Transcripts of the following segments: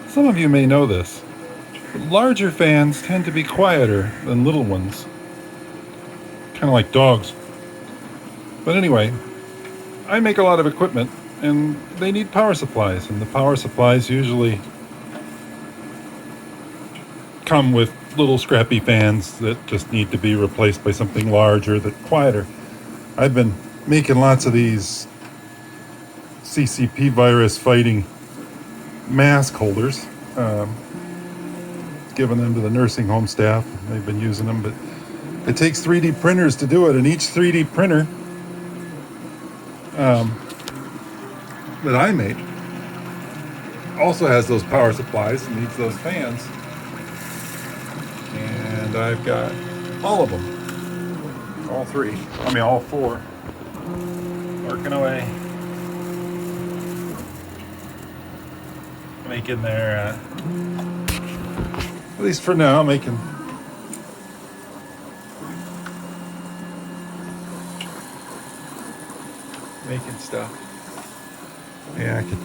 Some of you may know this, but larger fans tend to be quieter than little ones. Kind of like dogs. But anyway, I make a lot of equipment and they need power supplies, and the power supplies usually come with little scrappy fans that just need to be replaced by something larger that's quieter. I've been making lots of these CCP virus fighting mask holders, giving them to the nursing home staff. They've been using them, but it takes 3D printers to do it, and each 3D printer that I make also has those power supplies and needs those fans. And I've got all of them, all four, working away, making their, at least for now, making stuff. Yeah, I could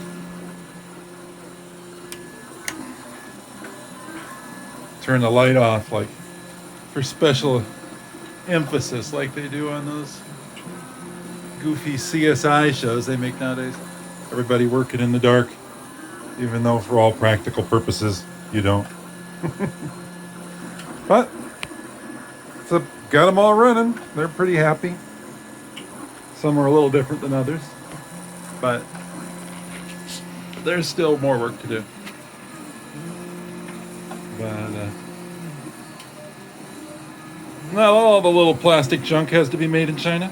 turn the light off, like for special emphasis, like they do on those goofy CSI shows they make nowadays. Everybody working in the dark, even though for all practical purposes you don't. But so got them all running. They're pretty happy. Some are a little different than others, but there's still more work to do. But not all the little plastic junk has to be made in China.